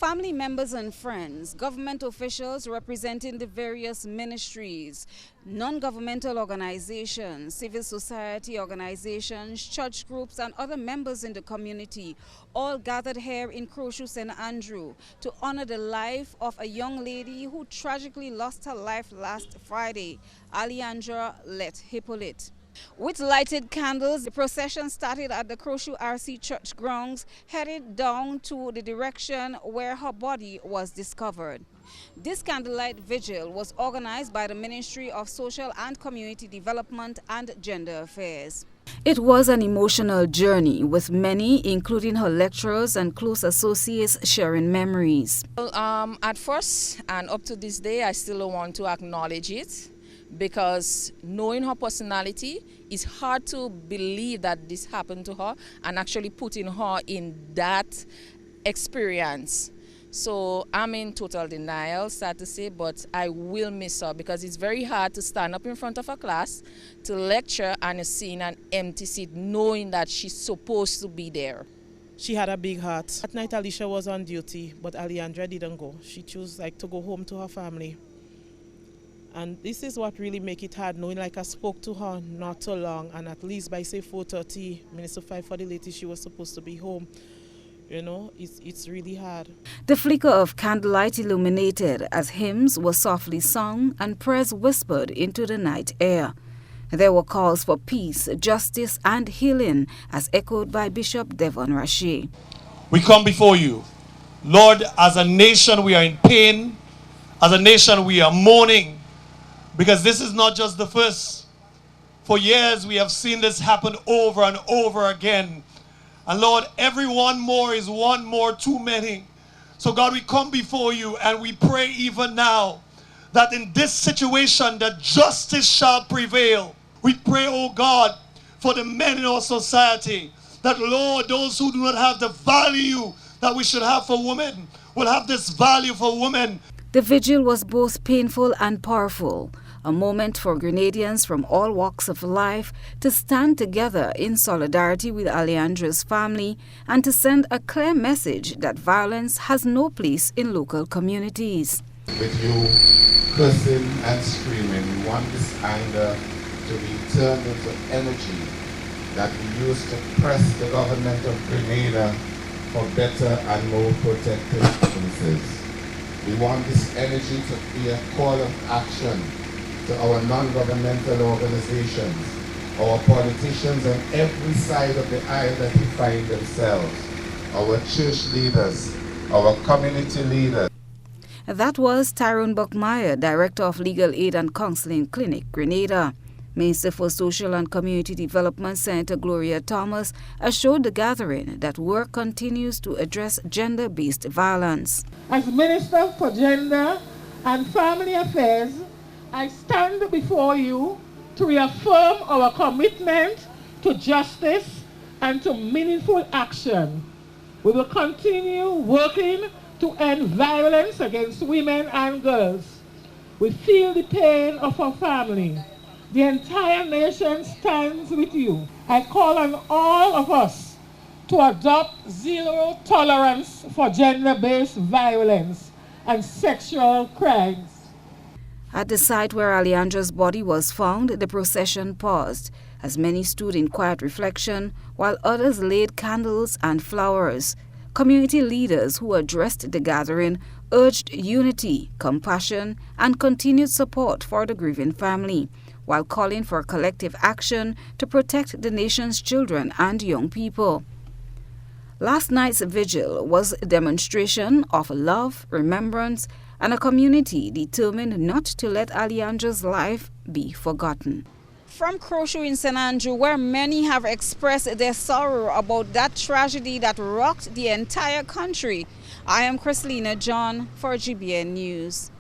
Family members and friends, government officials representing the various ministries, non-governmental organizations, civil society organizations, church groups and other members in the community all gathered here in Crochu, St. Andrew to honor the life of a young lady who tragically lost her life last Friday, Aleandra Lett-Hypolite. With lighted candles, the procession started at the Crochu RC Church grounds, headed down to the direction where her body was discovered. This candlelight vigil was organized by the Ministry of Social and Community Development and Gender Affairs. It was an emotional journey with many, including her lecturers and close associates, sharing memories. Well, at first and up to this day, I still don't want to acknowledge it, because knowing her personality, it's hard to believe that this happened to her and actually putting her in that experience. So I'm in total denial, sad to say, but I will miss her because it's very hard to stand up in front of a class, to lecture and seeing an empty seat, knowing that she's supposed to be there. She had a big heart. That night Alicia was on duty, but Aleandra didn't go. She chose to go home to her family. And this is what really make it hard, knowing I spoke to her not so long, and at least by say 4:30, minutes to 5 for the latest, she was supposed to be home. You know, it's really hard. The flicker of candlelight illuminated as hymns were softly sung and prayers whispered into the night air. There were calls for peace, justice and healing as echoed by Bishop Devon Rashe. We come before you. Lord, as a nation we are in pain. As a nation we are mourning. Because this is not just the first. For years we have seen this happen over and over again. And Lord, every one more is one more too many. So God, we come before you and we pray even now that in this situation that justice shall prevail. We pray, oh God, for the men in our society, that Lord, those who do not have the value that we should have for women will have this value for women. The vigil was both painful and powerful, a moment for Grenadians from all walks of life to stand together in solidarity with Aleandra's family and to send a clear message that violence has no place in local communities. With you cursing and screaming, we want this anger to be turned into energy that we use to press the government of Grenada for better and more protective services. We want this energy to be a call of action to our non-governmental organizations, our politicians on every side of the aisle that they find themselves, our church leaders, our community leaders. That was Tyrone Buckmeyer, Director of Legal Aid and Counseling Clinic, Grenada. Minister for Social and Community Development, Senator Gloria Thomas, assured the gathering that work continues to address gender-based violence. As Minister for Gender and Family Affairs, I stand before you to reaffirm our commitment to justice and to meaningful action. We will continue working to end violence against women and girls. We feel the pain of our family. The entire nation stands with you. I call on all of us to adopt zero tolerance for gender-based violence and sexual crimes. At the site where Aleandra's body was found, the procession paused, as many stood in quiet reflection, while others laid candles and flowers. Community leaders who addressed the gathering urged unity, compassion, and continued support for the grieving family, while calling for collective action to protect the nation's children and young people. Last night's vigil was a demonstration of love, remembrance, and a community determined not to let Aleandra's life be forgotten. From Crochu in St. Andrew, where many have expressed their sorrow about that tragedy that rocked the entire country, I am Chrislina John for GBN News.